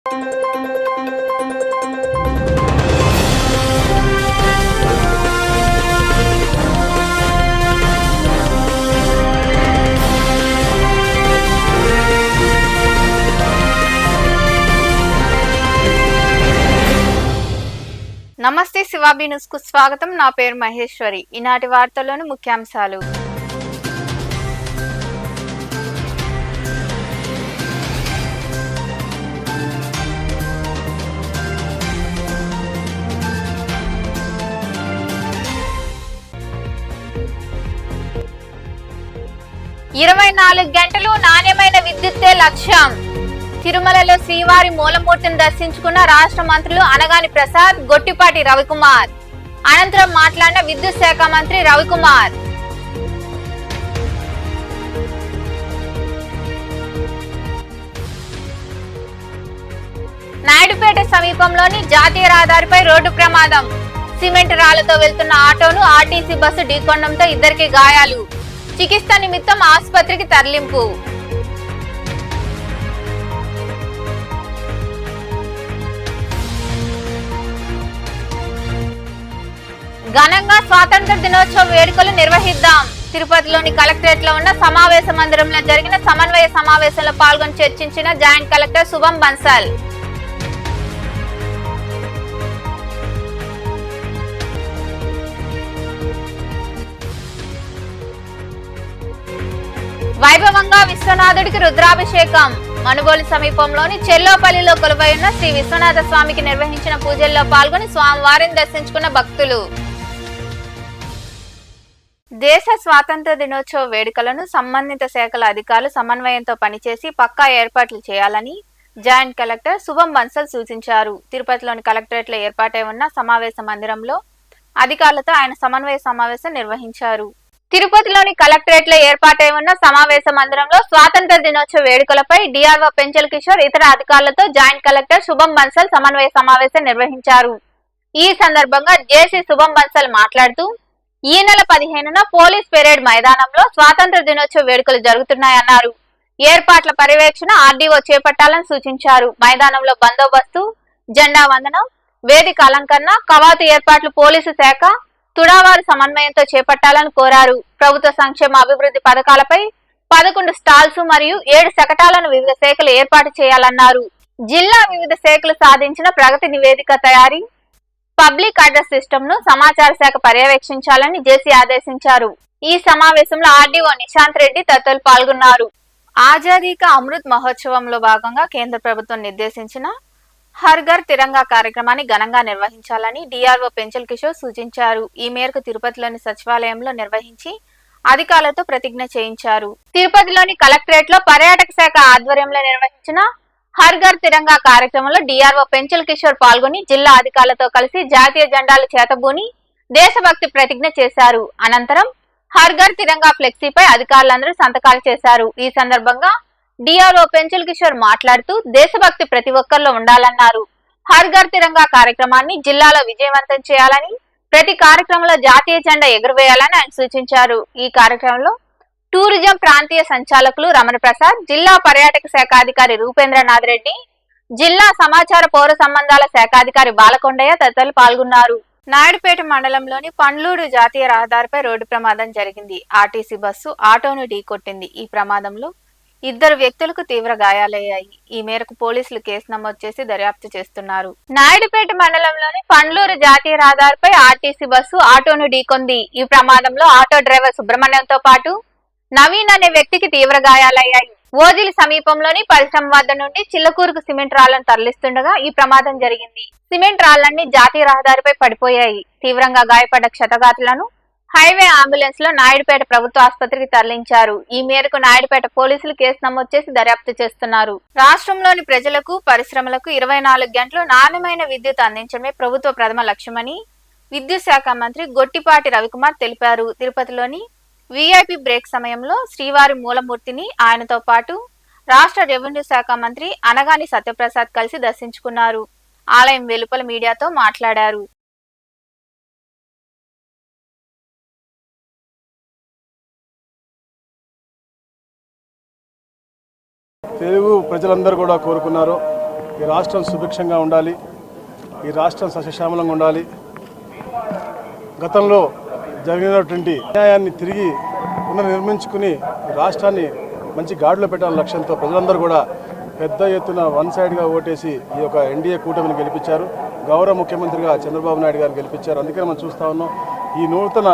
నమస్తే శివాబీ న్యూస్ కు స్వాగతం. నా పేరు మహేశ్వరి. ఈనాటి వార్తల్లోని ముఖ్యాంశాలు. ఇరవై 24 గంటలు నాణ్యమైన విద్యుత్తే లక్ష్యం. తిరుమలలో శ్రీవారి మూలమూర్తిని దర్శించుకున్న రాష్ట్ర మంత్రులు అనగాని ప్రసాద్, గొట్టిపాటి రవికుమార్. అనంతరం మాట్లాడిన విద్యుత్ శాఖ మంత్రి రవికుమార్. నాయుడుపేట సమీపంలోని జాతీయ రహదారిపై రోడ్డు ప్రమాదం. సిమెంట్ రాళ్లతో వెళ్తున్న ఆటోను ఆర్టీసీ బస్సు ఢీకొనడంతో ఇద్దరికి గాయాలు. చికిత్స నిమిత్తం ఆసుపత్రికి తరలింపు. ఘనంగా స్వాతంత్ర దినోత్సవ వేడుకలు నిర్వహిద్దాం. తిరుపతిలోని కలెక్టరేట్ లో ఉన్న సమావేశ మందిరంలో జరిగిన సమన్వయ సమావేశంలో పాల్గొని చర్చించిన జాయింట్ కలెక్టర్ శుభం బన్సల్. వైభవంగా విశ్వనాథుడికి రుద్రాభిషేకం. మనుగోలు సమీపంలోని చెల్లోపల్లిలో కొలువై ఉన్న శ్రీ విశ్వనాథ స్వామికి నిర్వహించిన పూజల్లో పాల్గొని స్వామివారిని దర్శించుకున్న భక్తులు. దేశ స్వాతంత్ర దినోత్సవ వేడుకలను సంబంధిత శాఖల అధికారులు సమన్వయంతో పనిచేసి పక్కా ఏర్పాట్లు చేయాలని జాయింట్ కలెక్టర్ శుభం బన్సల్ సూచించారు. తిరుపతిలోని కలెక్టరేట్ లో ఏర్పాటై ఉన్న సమావేశ మందిరంలో అధికారులతో ఆయన సమన్వయ సమావేశం నిర్వహించారు. తిరుపతిలోని కలెక్టరేట్ లో ఏర్పాటై ఉన్న సమావేశ మందిరంలో స్వాతంత్ర దినోత్సవ వేడుకలపై డిఆర్ఓ పెంచల్ కిషోర్ ఇతర అధికారులతో జాయింట్ కలెక్టర్ శుభం బన్సల్ సమన్వయ సమావేశం నిర్వహించారు. ఈ సందర్భంగా జేసీ శుభం బన్సల్ మాట్లాడుతూ ఈ నెల 15న పోలీస్ పెరేడ్ మైదానంలో స్వాతంత్ర దినోత్సవ వేడుకలు జరుగుతున్నాయన్నారు. ఏర్పాట్ల పర్యవేక్షణ ఆర్డీఓ చేపట్టాలని సూచించారు. మైదానంలో బందోబస్తు, జెండా వందనం, వేదిక అలంకరణ, కవాతు ఏర్పాట్లు పోలీసు శాఖ తుడావారు సమన్వయంతో చేపట్టాలని కోరారు. ప్రభుత్వ సంక్షేమ అభివృద్ధి పథకాలపై 11 స్టాల్స్ మరియు 7 శకటాలను వివిధ శాఖలు ఏర్పాటు చేయాలన్నారు. జిల్లా వివిధ శాఖలు సాధించిన ప్రగతి నివేదిక తయారీ, పబ్లిక్ అడ్రస్ సిస్టమ్ ను సమాచార శాఖ పర్యవేక్షించాలని జేసీ ఆదేశించారు. ఈ సమావేశంలో ఆర్డీఓ నిశాంత్ రెడ్డి తదితరులు పాల్గొన్నారు. ఆజాదీ కా అమృత్ మహోత్సవంలో భాగంగా కేంద్ర ప్రభుత్వం నిర్దేశించిన హర్ ఘర్ తిరంగా కార్యక్రమాన్ని ఘనంగా నిర్వహించాలని డిఆర్ఓ పెంచల్ కిషోర్ సూచించారు. ఈ మేరకు తిరుపతిలోని సచివాలయంలో నిర్వహించి అధికారులతో ప్రతిజ్ఞ చేయించారు. తిరుపతిలోని కలెక్టరేట్ లో పర్యాటక శాఖ ఆధ్వర్యంలో నిర్వహించిన హర్ ఘర్ తిరంగా కార్యక్రమంలో డిఆర్ఓ పెంచల్ కిషోర్ పాల్గొని జిల్లా అధికారులతో కలిసి జాతీయ జెండాలు చేతబూని దేశభక్తి ప్రతిజ్ఞ చేశారు. అనంతరం హర్ ఘర్ తిరంగా ఫ్లెక్సీపై అధికారులందరూ సంతకాలు చేశారు. ఈ సందర్భంగా డిఆర్ఓ పెంచల్ కిషోర్ మాట్లాడుతూ దేశభక్తి ప్రతి ఒక్కరిలో ఉండాలన్నారు. హర్ ఘర్ తిరంగా కార్యక్రమాన్ని జిల్లాలో విజయవంతం చేయాలని, ప్రతి కార్యక్రమంలో జాతీయ జెండా ఎగురవేయాలని ఆయన సూచించారు. ఈ కార్యక్రమంలో టూరిజం ప్రాంతీయ సంచాలకులు రమణ ప్రసాద్, జిల్లా పర్యాటక శాఖాధికారి రూపేంద్రనాథ్ రెడ్డి, జిల్లా సమాచార పౌర సంబంధాల శాఖాధికారి బాలకొండయ్య తదితరులు పాల్గొన్నారు. నాయుడుపేట మండలంలోని పండ్లూరు జాతీయ రహదారిపై రోడ్డు ప్రమాదం జరిగింది. ఆర్టీసీ బస్సు ఆటోను ఢీకొట్టింది. ఈ ప్రమాదంలో 2 వ్యక్తులకు తీవ్ర గాయాలయ్యాయి. ఈ మేరకు పోలీసులు కేసు నమోదు చేసి దర్యాప్తు చేస్తున్నారు. నాయుడుపేట మండలంలోని పండ్లూరు జాతీయ రహదారిపై ఆర్టీసీ బస్సు ఆటోను ఢీకొంది. ఈ ప్రమాదంలో ఆటో డ్రైవర్ సుబ్రహ్మణ్యంతో పాటు నవీన్ అనే వ్యక్తికి తీవ్ర గాయాలయ్యాయి. ఓజిలి సమీపంలోని పరిశ్రమ వద్ద నుండి చిల్లకూరుకు సిమెంట్ రాళ్లను తరలిస్తుండగా ఈ ప్రమాదం జరిగింది. సిమెంట్ రాళ్లన్నీ జాతీయ రహదారిపై పడిపోయాయి. తీవ్రంగా గాయపడ్డ క్షతగాతులను హైవే అంబులెన్స్ లో నాయుడుపేట ప్రభుత్వ ఆసుపత్రికి తరలించారు. ఈ మేరకు నాయుడుపేట పోలీసులు కేసు నమోదు చేసి దర్యాప్తు చేస్తున్నారు. రాష్ట్రంలోని ప్రజలకు, పరిశ్రమలకు 24 గంటలు నాణ్యమైన విద్యుత్ అందించడమే ప్రభుత్వ ప్రథమ లక్ష్యమని విద్యుత్ శాఖ మంత్రి గొట్టిపాటి రవికుమార్ తెలిపారు. తిరుపతిలోని వీఐపీ బ్రేక్ సమయంలో శ్రీవారి మూలమూర్తిని ఆయనతో పాటు రాష్ట్ర రెవెన్యూ శాఖ మంత్రి అనగాని సత్యప్రసాద్ కలిసి దర్శించుకున్నారు. ఆలయం వెలుపల మీడియాతో మాట్లాడారు. తెలుగు ప్రజలందరూ కూడా కోరుకున్నారు. ఈ రాష్ట్రం సుభిక్షంగా ఉండాలి, ఈ రాష్ట్రం సస్యశ్యామలంగా ఉండాలి. గతంలో జరిగినటువంటి న్యాయాన్ని తిరిగి పునర్నిర్మించుకుని రాష్ట్రాన్ని మంచి గాడిలో పెట్టాలనే లక్ష్యంతో ప్రజలందరూ కూడా పెద్ద ఎత్తున వన్ సైడ్గా ఓటేసి ఈ యొక్క ఎన్డీఏ కూటమిని గెలిపించారు. గౌరవ ముఖ్యమంత్రిగా చంద్రబాబు నాయుడు గారిని గెలిపించారు. అందుకని మనం చూస్తూ ఉన్నాం, ఈ నూతన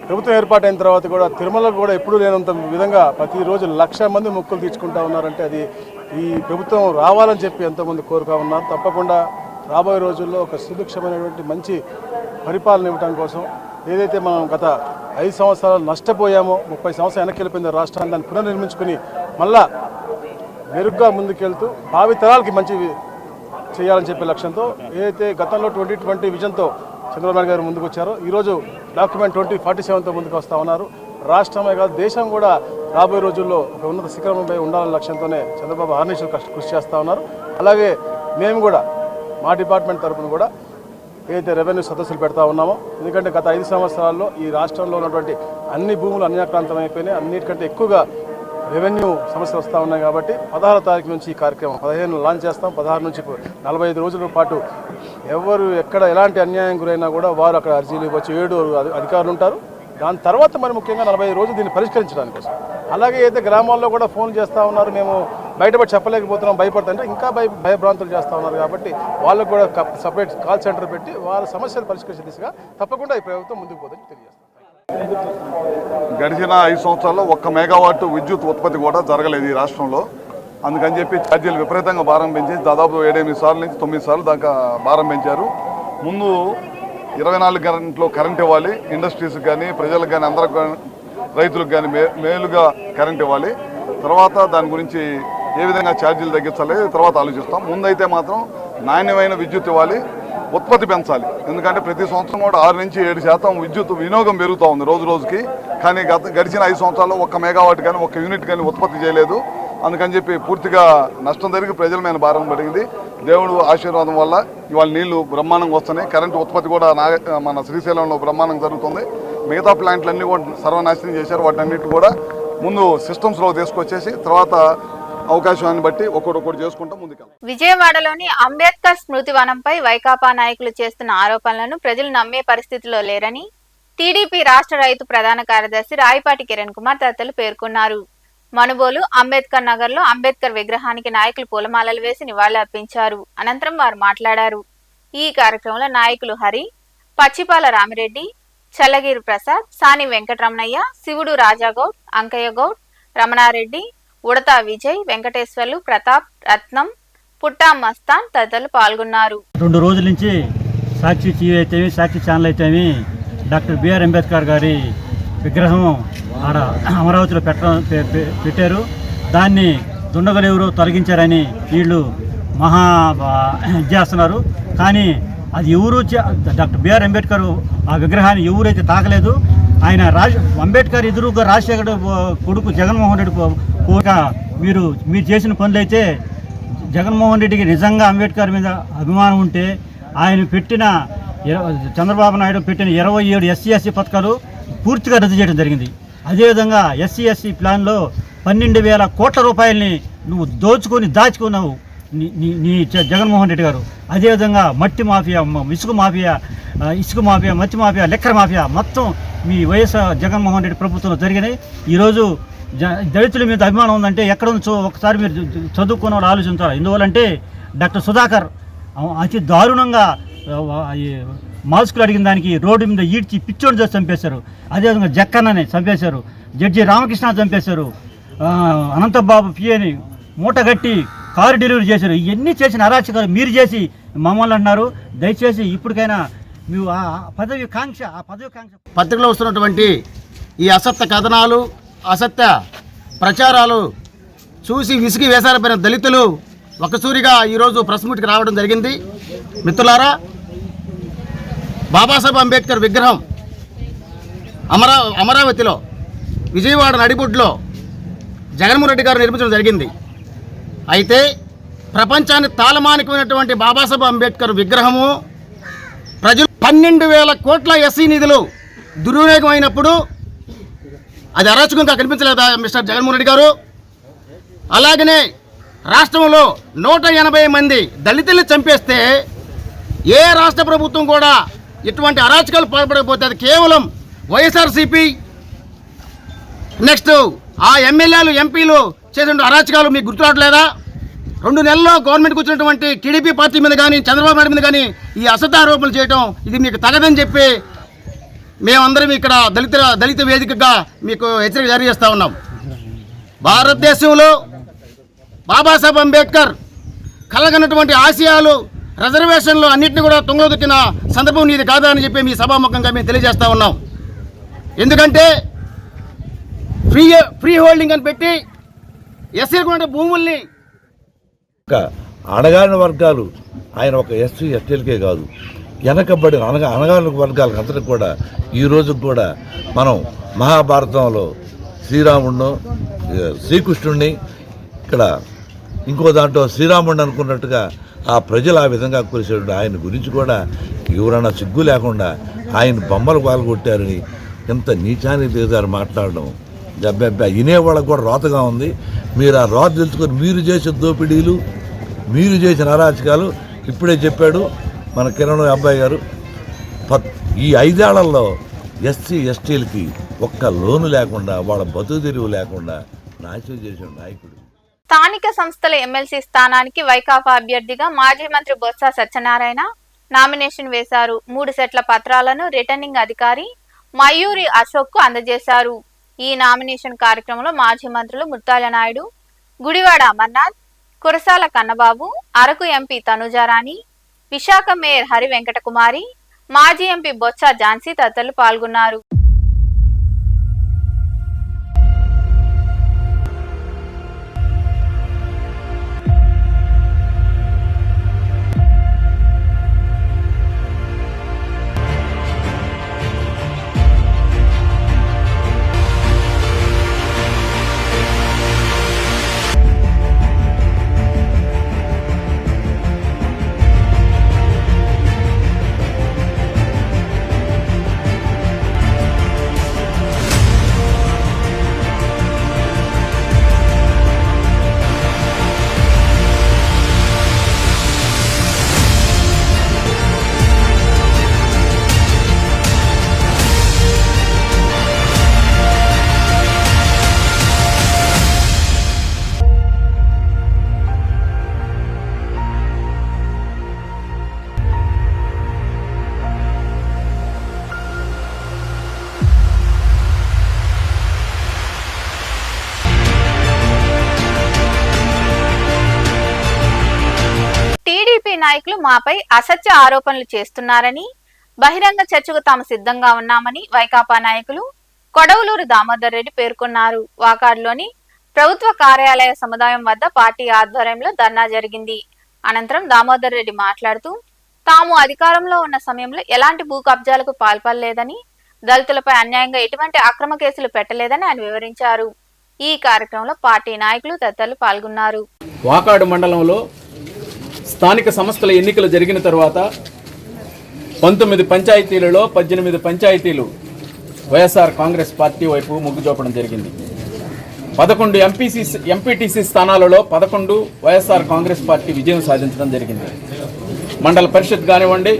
ప్రభుత్వం ఏర్పాటైన తర్వాత కూడా తిరుమలకు కూడా ఎప్పుడూ లేనంత విధంగా ప్రతిరోజు 1,00,000 మంది మొక్కులు తీర్చుకుంటా ఉన్నారంటే అది ఈ ప్రభుత్వం రావాలని చెప్పి ఎంతోమంది కోరుతా ఉన్నారు. తప్పకుండా రాబోయే రోజుల్లో ఒక సుభిక్షమైనటువంటి మంచి పరిపాలన ఇవ్వడం కోసం ఏదైతే మనం గత 5 సంవత్సరాలు నష్టపోయామో, 30 సంవత్సరాలు వెనక్కి వెళ్ళిపోయింది రాష్ట్రాన్ని, దాన్ని పునర్నిర్మించుకుని మళ్ళా మెరుగ్గా ముందుకెళ్తూ భావి తరాలకి మంచి చేయాలని చెప్పే లక్ష్యంతో ఏదైతే గతంలో 2020 విజన్తో చంద్రబాబు నాయుడు గారు ముందుకు వచ్చారో ఈరోజు డాక్యుమెంట్ 2047తో ముందుకు వస్తూ ఉన్నారు. రాష్ట్రమే కాదు దేశం కూడా రాబోయే రోజుల్లో ఒక ఉన్నత శిఖరంపై ఉండాలనే లక్ష్యంతోనే చంద్రబాబు ఆర్నిషులు కృషి చేస్తూ ఉన్నారు. అలాగే మేము కూడా మా డిపార్ట్మెంట్ తరఫున కూడా ఏదైతే రెవెన్యూ సదస్సులు పెడతా ఉన్నామో, ఎందుకంటే గత 5 సంవత్సరాల్లో ఈ రాష్ట్రంలో ఉన్నటువంటి అన్ని భూములు అన్యాక్రాంతం అయిపోయినాయి. అన్నిటికంటే ఎక్కువగా రెవెన్యూ సమస్యలు వస్తూ ఉన్నాయి కాబట్టి 16వ తారీఖు నుంచి ఈ కార్యక్రమం 15 లాంచ్ చేస్తాం. 16 నుంచి 45 రోజుల పాటు ఎవరు ఎక్కడ ఎలాంటి అన్యాయం గురైనా కూడా వారు అక్కడ అర్జీలు ఇవ్వచ్చు. 7 అధికారులు ఉంటారు. దాని తర్వాత మరి ముఖ్యంగా 45 రోజులు దీన్ని పరిష్కరించడానికి కోసం. అలాగే అయితే గ్రామాల్లో కూడా ఫోన్ చేస్తూ ఉన్నారు, మేము బయటపడి చెప్పలేకపోతున్నాం, భయపడుతుంటే ఇంకా భయభ్రాంతులు చేస్తూ ఉన్నారు. కాబట్టి వాళ్ళకు కూడా సపరేట్ కాల్ సెంటర్ పెట్టి వాళ్ళ సమస్యలు పరిష్కరించే దిశగా తప్పకుండా ఈ ప్రభుత్వం ముందుకు పోతుందని తెలియజేస్తాం. గడిచిన 5 సంవత్సరాల్లో 1 మెగావాట్ విద్యుత్ ఉత్పత్తి కూడా జరగలేదు ఈ రాష్ట్రంలో. అందుకని చెప్పి ఛార్జీలు విపరీతంగా భారం పెంచి దాదాపు 7-8 సార్లు నుంచి 9 సార్లు దాకా భారం పెంచారు. ముందు 24 గంటలు కరెంట్ ఇవ్వాలి, ఇండస్ట్రీస్కి కానీ ప్రజలకు కానీ అందరికి కానీ రైతులకు కానీ మేలుగా కరెంట్ ఇవ్వాలి. తర్వాత దాని గురించి ఏ విధంగా ఛార్జీలు తగ్గించాలి తర్వాత ఆలోచిస్తాం. ముందైతే మాత్రం నాణ్యమైన విద్యుత్ ఇవ్వాలి, ఉత్పత్తి పెంచాలి. ఎందుకంటే ప్రతి సంవత్సరం కూడా 6 నుంచి 7% విద్యుత్ వినియోగం పెరుగుతూ ఉంది రోజు రోజుకి. కానీ గడిచిన 5 సంవత్సరాల్లో 1 మెగావాట్ కానీ 1 యూనిట్ కానీ ఉత్పత్తి చేయలేదు. అందుకని చెప్పి పూర్తిగా నష్టం జరిగి ప్రజల మీద భారం పడింది. దేవుడు ఆశీర్వాదం వల్ల ఇవాళ నీళ్లు బ్రహ్మాండంగా వస్తున్నాయి. కరెంటు ఉత్పత్తి కూడా మన శ్రీశైలంలో బ్రహ్మాండంగా జరుగుతుంది. మిగతా ప్లాంట్లన్నీ కూడా సర్వనాశనం చేశారు. వాటన్నిటి కూడా ముందు సిస్టమ్స్లో తీసుకొచ్చేసి తర్వాత అవకాశాన్ని బట్టి ఒక్కొక్కటి చేసుకుంటాం ముందుకు. విజయవాడలోని అంబేద్కర్ స్మృతి వనంపై వైకాపా నాయకులు చేస్తున్న ఆరోపణలను ప్రజలు నమ్మే పరిస్థితిలో లేరని టీడీపీ రాష్ట్ర రైతు ప్రధాన కార్యదర్శి రాయపాటి కిరణ్ కుమార్ తదితరులు పేర్కొన్నారు. మనుబోలు అంబేద్కర్ నగర్ లో అంబేద్కర్ విగ్రహానికి నాయకులు పూలమాలలు వేసి నివాళులర్పించారు. అనంతరం వారు మాట్లాడారు. ఈ కార్యక్రమంలో నాయకులు హరి, పచ్చిపాల రామిరెడ్డి, చల్లగిరి ప్రసాద్, సాని వెంకటరమణయ్య, శివుడు రాజాగౌడ్, అంకయ్య గౌడ్, రమణారెడ్డి, ఉడతా విజయ్, వెంకటేశ్వర్లు, ప్రతాప్, రత్నం, పుట్టా మస్తాన్ తదితరులు పాల్గొన్నారు. 2 రోజుల నుంచి సాక్షి టీవీ అయితేమి సాక్షి ఛానల్ అయితేమి డాక్టర్ బిఆర్ అంబేద్కర్ గారి విగ్రహం ఆడ అమరావతిలో పెట్టారు. దాన్ని దుండగలు ఎవరో తొలగించారని వీళ్ళు మహా చేస్తున్నారు. కానీ అది ఎవరు డాక్టర్ బిఆర్ అంబేద్కర్ ఆ విగ్రహాన్ని ఎవరైతే తాకలేదు. ఆయన అంబేద్కర్ ఎదురుగా రాజశేఖర్ కొడుకు జగన్మోహన్ రెడ్డి కోరిక మీరు చేసిన పనులైతే జగన్మోహన్ రెడ్డికి నిజంగా అంబేద్కర్ మీద అభిమానం ఉంటే ఆయన పెట్టిన చంద్రబాబు నాయుడు పెట్టిన 27 SC/ST పథకాలు పూర్తిగా రద్దు చేయడం జరిగింది. అదేవిధంగా SC/ST ప్లాన్లో 12,000 కోట్ల రూపాయలని నువ్వు దాచుకున్నావు నీ జగన్మోహన్ రెడ్డి గారు. అదేవిధంగా మట్టి మాఫియా, ఇసుక మాఫియా, మట్టి మాఫియా, లెక్కర మాఫియా మొత్తం మీ వైఎస్ జగన్మోహన్ రెడ్డి ప్రభుత్వంలో జరిగినాయి. ఈరోజు దళితుల మీద అభిమానం ఉందంటే ఎక్కడ ఉందో ఒకసారి మీరు చదువుకున్న వాళ్ళు ఆలోచించాలి. ఎందువల్లంటే డాక్టర్ సుధాకర్ అతి దారుణంగా మాస్కులు అడిగిన దానికి రోడ్డు మీద ఈడ్చి పిచ్చోడు చేసి చంపేశారు. అదేవిధంగా జక్కన్నని చంపేశారు, జడ్జి రామకృష్ణ చంపేశారు, అనంతబాబు పిఏని మూటగట్టి కారు డెలివరీ చేశారు. ఇవన్నీ చేసిన అరాచకాలు మీరు చేసి మమ్మల్ని అన్నారు. దయచేసి ఇప్పటికైనా మీరు ఆ పదవి కాంక్ష పత్రికలో వస్తున్నటువంటి ఈ అసత్య కథనాలు, అసత్య ప్రచారాలు చూసి విసిగి వేసారిపోయిన దళితులు ఒకసూరిగా ఈరోజు ప్రెస్ మీట్కి రావడం జరిగింది. మిత్రులారా, బాబాసాహెబ్ అంబేద్కర్ విగ్రహం అమరావతిలో విజయవాడ నడిబొడ్లో జగన్మోహన్ రెడ్డి గారు నిర్మించడం జరిగింది. అయితే ప్రపంచాన్ని తాళమానికమైనటువంటి బాబాసాహెబ్ అంబేద్కర్ విగ్రహము ప్రజలు 12,000 కోట్ల SC నిధులు దుర్వినియోగమైనప్పుడు అది అరాచకంగా కనిపించలేదా మిస్టర్ జగన్మోహన్ రెడ్డి గారు? అలాగనే రాష్ట్రంలో 180 మంది దళితుల్ని చంపేస్తే ఏ రాష్ట్ర ప్రభుత్వం కూడా ఇటువంటి అరాచకాలు పాల్పడకపోతే అది కేవలం వైఎస్ఆర్సీపీ నెక్స్ట్ ఆ ఎమ్మెల్యేలు ఎంపీలు చేసిన అరాచకాలు మీకు గుర్తురావట్లేదా? 2 నెలల్లో గవర్నమెంట్కి వచ్చినటువంటి టీడీపీ పార్టీ మీద కానీ చంద్రబాబు నాయుడు మీద కానీ ఈ అసత్య ఆరోపణలు చేయడం ఇది మీకు తగదని చెప్పి మేమందరం ఇక్కడ దళిత వేదికగా మీకు హెచ్చరిక జారీ చేస్తూ ఉన్నాం. భారతదేశంలో బాబాసాహెబ్ అంబేద్కర్ కలగనటువంటి ఆశయాలు రిజర్వేషన్లు అన్నింటినీ కూడా తుంగదొక్కిన సందర్భం ఇది కాదా అని చెప్పి మీ సభాముఖంగా మేము తెలియజేస్తూ ఉన్నాం. ఎందుకంటే ఫ్రీ హోల్డింగ్ అని పెట్టి ఎస్సీలకు భూముల్ని అణగారిన వర్గాలు ఆయన ఒక ఎస్సీ ఎస్టీలకే కాదు వెనకబడిన అణగారిన వర్గాలకు అందరికి కూడా ఈ రోజుకు కూడా మనం మహాభారతంలో శ్రీరాముడిని శ్రీకృష్ణుడిని ఇక్కడ ఇంకో దాంట్లో శ్రీరాముడిని అనుకున్నట్టుగా ఆ ప్రజలు ఆ విధంగా కొలిసాడు. ఆయన గురించి కూడా ఎవరైనా సిగ్గు లేకుండా ఆయన బొమ్మలు పాల్గొట్టారని ఎంత నీచాన్ని దిగారు మాట్లాడడం వినేవాళ్ళకు కూడా రోతగా ఉంది. మీరు ఆ రోత తెలుసుకొని మీరు చేసే దోపిడీలు మీరు చేసిన అరాచకాలు ఇప్పుడే చెప్పాడు మన కిరణ్ అబ్బాయి గారు. ఈ 5 ఏళ్లలో ఎస్సీ ఎస్టీలకి ఒక్క లోను లేకుండా వాళ్ళ బతుకు తెరువు లేకుండా నాశనం చేసిన నాయకుడు. స్థానిక సంస్థల ఎమ్మెల్సీ స్థానానికి వైకాపా అభ్యర్థిగా మాజీ మంత్రి బొత్స సత్యనారాయణ నామినేషన్ వేశారు. 3 సెట్ల పత్రాలను రిటర్నింగ్ అధికారి మయూరి అశోక్ కు అందజేశారు. ఈ నామినేషన్ కార్యక్రమంలో మాజీ మంత్రులు ముత్తాల నాయుడు, గుడివాడ అమర్నాథ్, కురసాల కన్నబాబు, అరకు ఎంపీ తనుజారాణి, విశాఖ మేయర్ హరి వెంకటకుమారి, మాజీ ఎంపీ బొత్స ఝాన్సీ తదితరులు పాల్గొన్నారు. టీడీపీ నాయకులు మాపై అసత్య ఆరోపణలు చేస్తున్నారని, బహిరంగ చర్చకు తాము సిద్ధంగా ఉన్నామని వైకాపా నాయకులు కొడవలూరు దామోదర్ రెడ్డి పేర్కొన్నారు. వాకాడులోని ప్రభుత్వ కార్యాలయ సముదాయం వద్ద పార్టీ ఆధ్వర్యంలో ధర్నా జరిగింది. అనంతరం దామోదర్ రెడ్డి మాట్లాడుతూ తాము అధికారంలో ఉన్న సమయంలో ఎలాంటి భూ కబ్జాలకు పాల్పడలేదని, దళితులపై అన్యాయంగా ఎటువంటి అక్రమ కేసులు పెట్టలేదని ఆయన వివరించారు. ఈ కార్యక్రమంలో పార్టీ నాయకులు తదితరులు పాల్గొన్నారు. వాకాడు మండలంలో స్థానిక సంస్థల ఎన్నికలు జరిగిన తర్వాత 19 పంచాయతీలలో 18 పంచాయతీలు వైఎస్ఆర్ కాంగ్రెస్ పార్టీ వైపు మొగ్గు చూపడం జరిగింది. 11 ఎంపీటీసీ స్థానాలలో 11 వైఎస్ఆర్ కాంగ్రెస్ పార్టీ విజయం సాధించడం జరిగింది. మండల పరిషత్ కానివ్వండి,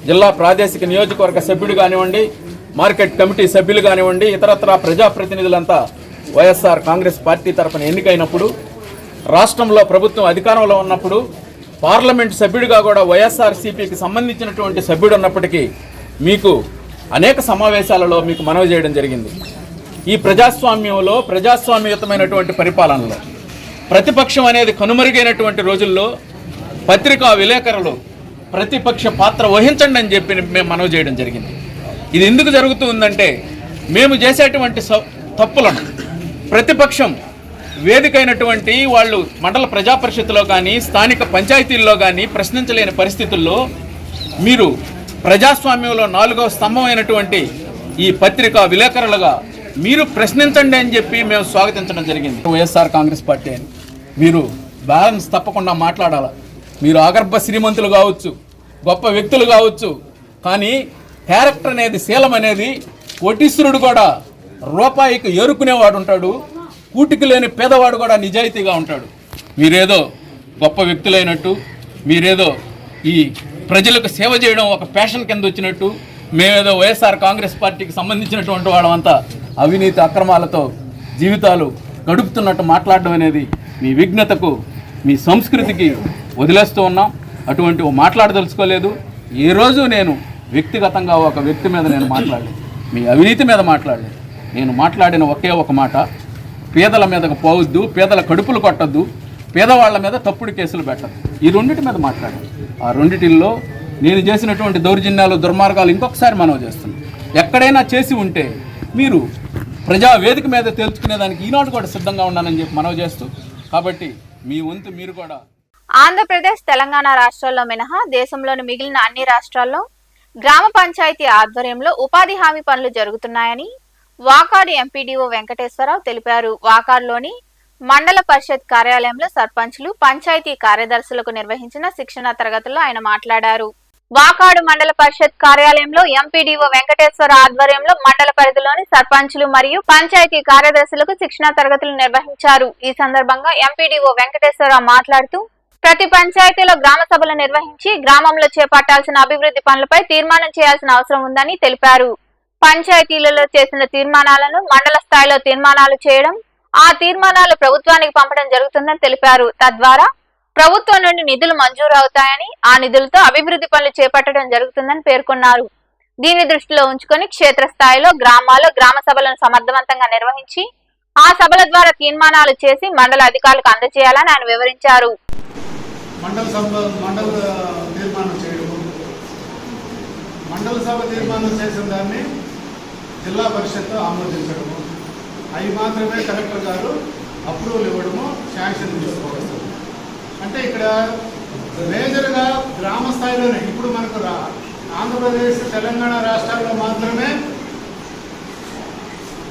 జిల్లా ప్రాదేశిక నియోజకవర్గ సభ్యుడు కానివ్వండి, మార్కెట్ కమిటీ సభ్యులు కానివ్వండి, ఇతరత్రా ప్రజాప్రతినిధులంతా వైఎస్ఆర్ కాంగ్రెస్ పార్టీ తరఫున ఎన్నికైనప్పుడు, రాష్ట్రంలో ప్రభుత్వం అధికారంలో ఉన్నప్పుడు పార్లమెంట్ సభ్యుడిగా కూడా వైఎస్ఆర్సీపీకి సంబంధించినటువంటి సభ్యుడు ఉన్నప్పటికీ మీకు అనేక సమావేశాలలో మీకు మనవి చేయడం జరిగింది. ఈ ప్రజాస్వామ్యంలో, ప్రజాస్వామ్యయుతమైనటువంటి పరిపాలనలో ప్రతిపక్షం అనేది కనుమరుగైనటువంటి రోజుల్లో పత్రికా విలేకరులు ప్రతిపక్ష పాత్ర వహించండి అని చెప్పి మేము మనవి చేయడం జరిగింది. ఇది ఎందుకు జరుగుతూ ఉందంటే, మేము చేసేటువంటి తప్పులను ప్రతిపక్షం వేదికైనటువంటి వాళ్ళు మండల ప్రజాపరిషత్తులో కానీ స్థానిక పంచాయతీల్లో కానీ ప్రశ్నించలేని పరిస్థితుల్లో మీరు ప్రజాస్వామ్యంలో 4వ స్తంభం అయినటువంటి ఈ పత్రికా విలేకరులుగా మీరు ప్రశ్నించండి అని చెప్పి మేము స్వాగతించడం జరిగింది. వైఎస్ఆర్ కాంగ్రెస్ పార్టీ అని మీరు బ్యాలెన్స్ తప్పకుండా మాట్లాడాలి. మీరు ఆగర్భ శ్రీమంతులు కావచ్చు, గొప్ప వ్యక్తులు కావచ్చు, కానీ క్యారెక్టర్ అనేది, శీలం అనేది, కోటీశ్వరుడు కూడా రూపాయికి ఏరుకునేవాడు ఉంటాడు, కూటికి లేని పేదవాడు కూడా నిజాయితీగా ఉంటాడు. మీరేదో గొప్ప వ్యక్తులైనట్టు, మీరేదో ఈ ప్రజలకు సేవ చేయడం ఒక ప్యాషన్ కింద వచ్చినట్టు, మేమేదో వైఎస్ఆర్ కాంగ్రెస్ పార్టీకి సంబంధించినటువంటి వాళ్ళమంతా అవినీతి అక్రమాలతో జీవితాలు గడుపుతున్నట్టు మాట్లాడడం అనేది మీ విఘ్నతకు, మీ సంస్కృతికి వదిలేస్తూ ఉన్నాం. అటువంటి మాట్లాడదలుచుకోలేదు. ఏ రోజు నేను వ్యక్తిగతంగా ఒక వ్యక్తి మీద నేను మాట్లాడలేదు, మీ అవినీతి మీద మాట్లాడలేదు. నేను మాట్లాడిన ఒకే ఒక మాట, పేదల మీదకు పోవద్దు, పేదల కడుపులు కొట్టద్దు, పేదవాళ్ల మీద తప్పుడు కేసులు పెట్టద్దు. ఈ రెండింటి మీద మాట్లాడాను. ఆ రెండిటిల్లో నేను చేసినటువంటి దౌర్జన్యాలు, దుర్మార్గాలు ఇంకొకసారి మనవి చేస్తున్నాను. ఎక్కడైనా చేసి ఉంటే మీరు ప్రజావేదిక మీద తేల్చుకునేదానికి ఈనాడు కూడా సిద్ధంగా ఉన్నానని చెప్పి మనవి చేస్తూ, కాబట్టి మీ వంతు మీరు కూడా. ఆంధ్రప్రదేశ్, తెలంగాణ రాష్ట్రాల్లో మినహా దేశంలోని మిగిలిన అన్ని రాష్ట్రాల్లో గ్రామ పంచాయతీ ఆధ్వర్యంలో ఉపాధి హామీ పనులు జరుగుతున్నాయని వాకాడు ఎంపీడీఓ వెంకటేశ్వరరావు తెలిపారు. వాకాడులోని మండల పరిషత్ కార్యాలయంలో సర్పంచ్లు, పంచాయతీ కార్యదర్శులకు నిర్వహించిన శిక్షణ తరగతుల్లో ఆయన మాట్లాడారు. వాకాడు మండల పరిషత్ కార్యాలయంలో ఎంపీడీఓ వెంకటేశ్వర ఆధ్వర్యంలో మండల పరిధిలోని సర్పంచ్లు మరియు పంచాయతీ కార్యదర్శులకు శిక్షణ తరగతులు నిర్వహించారు. ఈ సందర్భంగా ఎంపీడీఓ వెంకటేశ్వర మాట్లాడుతూ, ప్రతి పంచాయతీలో గ్రామ సభలు నిర్వహించి గ్రామంలో చేపట్టాల్సిన అభివృద్ధి పనులపై తీర్మానం చేయాల్సిన అవసరం ఉందని తెలిపారు. పంచాయతీలలో చేసిన తీర్మానాలను మండల స్థాయిలో తీర్మానాలు చేయడం, ఆ తీర్మానాలు ప్రభుత్వానికి పంపడం జరుగుతుందని తెలిపారు. తద్వారా ప్రభుత్వం నుండి నిధులు మంజూరు అవుతాయని, ఆ నిధులతో అభివృద్ధి పనులు చేపట్టడం జరుగుతుందని పేర్కొన్నారు. దీన్ని దృష్టిలో ఉంచుకొని క్షేత్రస్థాయిలో గ్రామాల్లో గ్రామ సభలను సమర్థవంతంగా నిర్వహించి ఆ సభల ద్వారా తీర్మానాలు చేసి మండల అధికారులకు అందజేయాలని ఆయన వివరించారు. మండల తీర్మానం చేయడము, మండల సభ తీర్మానం చేసిన దాన్ని జిల్లా పరిషత్ ఆమోదించడము, అవి మాత్రమే కలెక్టర్ గారు అప్రూవల్ ఇవ్వడము, శాంక్షన్ తీసుకోవచ్చు. అంటే ఇక్కడ మేజర్గా గ్రామ స్థాయిలోనే ఇప్పుడు మనకు ఆంధ్రప్రదేశ్, తెలంగాణ రాష్ట్రాల్లో మాత్రమే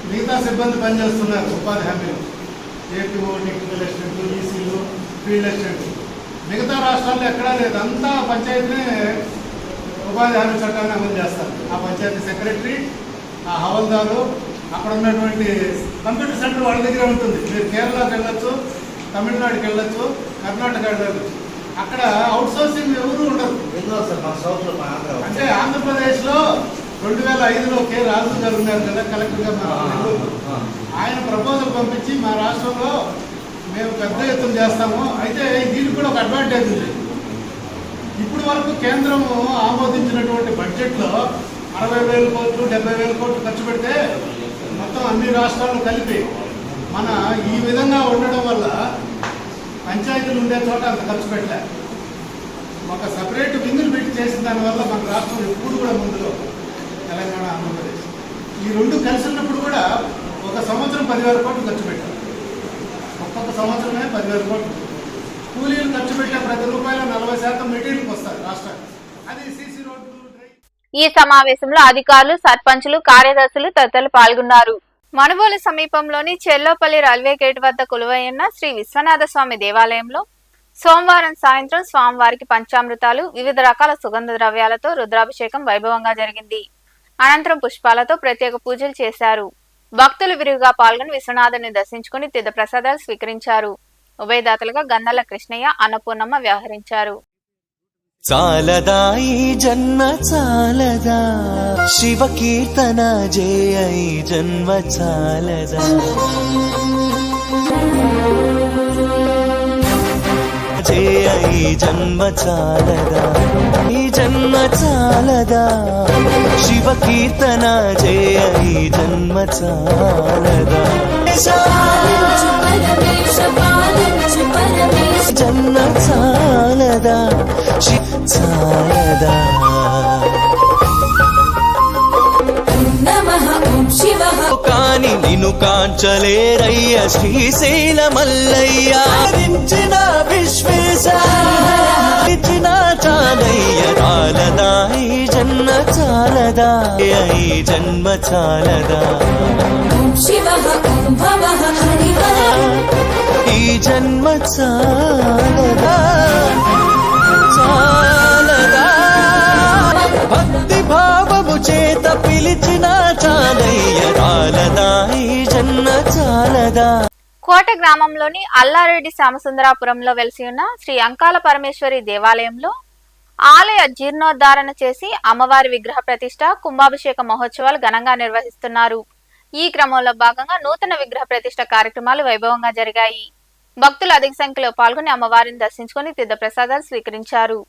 మిగతా సిబ్బంది పనిచేస్తున్నారు ఉపాధి హామీలు. ఏపీఓ, టెక్నికల్ అసిస్టెంట్లు, ఈసీలు, ఫీల్డ్ అసిస్టెంట్లు. మిగతా రాష్ట్రాల్లో ఎక్కడా లేదు. అంతా పంచాయతీనే ఉపాధి హామీ చట్టాన్ని అమలు చేస్తారు. ఆ పంచాయతీ సెక్రటరీ, ఆ హవల్దారు, అక్కడ ఉన్నటువంటి కంప్యూటర్ సెంటర్ వాళ్ళ దగ్గర ఉంటుంది. మీరు కేరళకి వెళ్ళొచ్చు, తమిళనాడుకి వెళ్ళొచ్చు, కర్ణాటక వెళ్ళొచ్చు. అక్కడ అవుట్ సోర్సింగ్ ఎవరు ఉండరు. అంటే ఆంధ్రప్రదేశ్లో 2005లో కె రాజు గారు ఉన్నారు కదా కలెక్టర్గా, ఆయన ప్రపోజల్ పంపించి మా రాష్ట్రంలో మేము పెద్ద ఎత్తున చేస్తాము. అయితే దీనికి కూడా ఒక అడ్వాంటేజ్ ఉంది. ఇప్పుడు వరకు కేంద్రము ఆమోదించినటువంటి బడ్జెట్లో 60,000 కోట్లు 70,000 కోట్లు ఖర్చు పెడితే మొత్తం అన్ని రాష్ట్రాలు కలిపి మన ఈ విధంగా ఉండడం వల్ల పంచాయతీలు ఉండే చోట అంత ఖర్చు పెట్టలే. ఒక సపరేట్ వింగులు పెట్టి చేసిన దానివల్ల మన రాష్ట్రం ఎప్పుడు కూడా ముందులో తెలంగాణ, ఆంధ్రప్రదేశ్ ఈ రెండు కలిసి ఉన్నప్పుడు కూడా ఒక సంవత్సరం 10,000 కోట్లు ఖర్చు పెట్టారు. ఒక్కొక్క సంవత్సరమే 10,000 కోట్లు. కూలీలు ఖర్చు పెట్టే ప్రతి రూపాయలు 40% మెటీరియల్కి వస్తారు రాష్ట్రానికి. అది సీసీ రోడ్లు. ఈ సమావేశంలో అధికారులు, సర్పంచులు, కార్యదర్శులు తదితరులు పాల్గొన్నారు. మనుబోలు సమీపంలోని చెల్లోపల్లి రైల్వే గేట్ వద్ద కొలువైన శ్రీ విశ్వనాథ స్వామి దేవాలయంలో సోమవారం సాయంత్రం స్వామివారికి పంచామృతాలు, వివిధ రకాల సుగంధ ద్రవ్యాలతో రుద్రాభిషేకం వైభవంగా జరిగింది. అనంతరం పుష్పాలతో ప్రత్యేక పూజలు చేశారు. భక్తులు విరివిగా పాల్గొని విశ్వనాథుని దర్శించుకుని తీర్థ ప్రసాదాలు స్వీకరించారు. ఉభయదాతలుగా గంధాల కృష్ణయ్య, అన్నపూర్ణమ్మ వ్యవహరించారు. చాలదా ఈ జన్మ చాలదా, శివ కీర్తన జయ ఈ జన్మ చాలదా, జయ ఈ జన్మ చాలదా, ఈ జన్మ చాలదా, శివ కీర్తన జయ ఈ జన్మ చాలదా, జన్మ చాలదా, చాలదా. కాని నిన్ను కాంచలేరయ్య శ్రీశైల మల్లయ్య, విశ్వేశ చాలయ్య, చాలదా ఈ జన్మ చాలదా, ఈ జన్మ చాలదా, ఈ జన్మ చాలదా, చాలదా. భక్తి భావము చేత పిలిచిన చాలయ్య, చాలదా ఈ జన్మ చాలదా. కోట కోట గ్రామంలోని అల్లారెడ్డి శ్యామసుందరాపురంలో వెలిసి ఉన్న శ్రీ అంకాల పరమేశ్వరి దేవాలయంలో ఆలయ జీర్ణోద్ధారణ చేసి అమ్మవారి విగ్రహ ప్రతిష్ట, కుంభాభిషేక మహోత్సవాలు ఘనంగా నిర్వహిస్తున్నారు. ఈ క్రమంలో భాగంగా నూతన విగ్రహ ప్రతిష్ట కార్యక్రమాలు వైభవంగా జరిగాయి. భక్తులు అధిక సంఖ్యలో పాల్గొని అమ్మవారిని దర్శించుకుని తీర్థ ప్రసాదాలు స్వీకరించారు.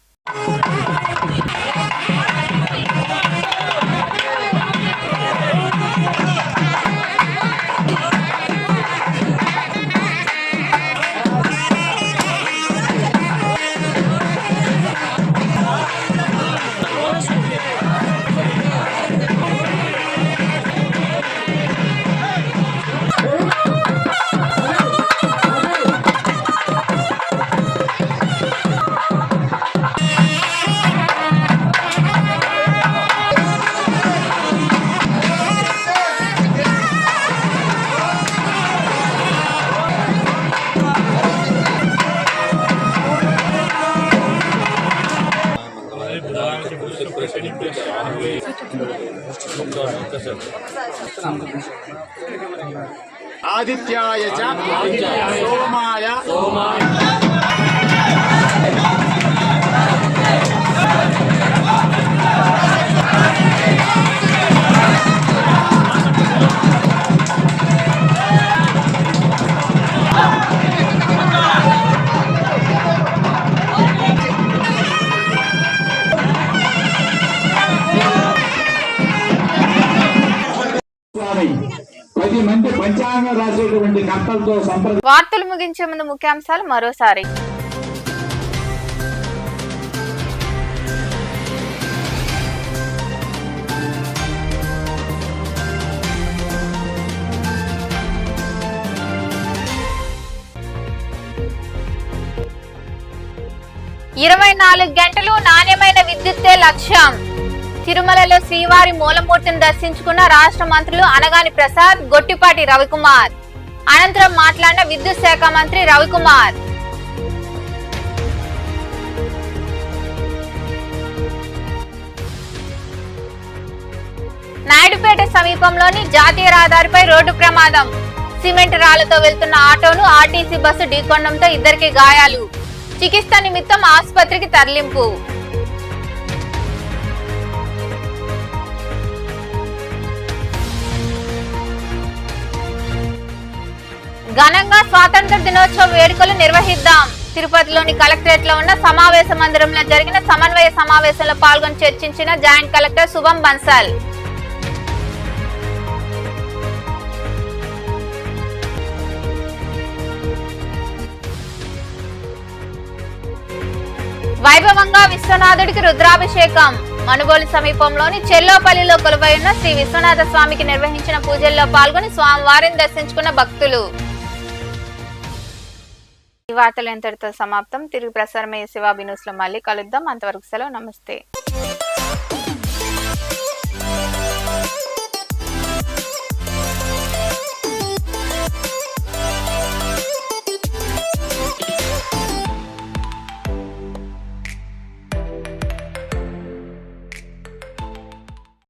ఆదిత్యాయ చ సోమాయ వార్తలు ముగించే ముందు ముఖ్యాంశాలు మరోసారి. ఇరవై 24 గంటలు నాణ్యమైన విద్యుత్తే లక్ష్యం. తిరుమలలో శ్రీవారి మూలమూర్తిని దర్శించుకున్న రాష్ట్ర మంత్రులు అనగాని ప్రసాద్, గొట్టిపాటి రవికుమార్. అనంతరం మాట్లాడిన విద్యుత్ శాఖ మంత్రి రవికుమార్. నాయుడుపేట సమీపంలోని జాతీయ రహదారిపై రోడ్డు ప్రమాదం. సిమెంట్ రాళ్లతో వెళ్తున్న ఆటోను ఆర్టీసీ బస్సు ఢీకొనడంతో 2 గాయాలు. చికిత్స నిమిత్తం ఆసుపత్రికి తరలింపు. ఘనంగా స్వాతంత్ర దినోత్సవ వేడుకలు నిర్వహిద్దాం. తిరుపతిలోని కలెక్టరేట్ లో ఉన్న సమావేశ మందిరంలో జరిగిన సమన్వయ సమావేశంలో పాల్గొని చర్చించిన జాయింట్ కలెక్టర్ శుభం బన్సల్. వైభవంగా విశ్వనాథుడికి రుద్రాభిషేకం. మనుబోలు సమీపంలోని చెల్లోపల్లిలో కొలువై ఉన్న శ్రీ విశ్వనాథ స్వామికి నిర్వహించిన పూజల్లో పాల్గొని స్వామివారిని దర్శించుకున్న భక్తులు. ఈ వార్తలు ఎంతటితో సమాప్తం. తిరిగి ప్రసారమయ్యే శివాబి న్యూస్ లో మళ్ళీ కలుద్దాం. అంతవరకు సెలవు. నమస్తే.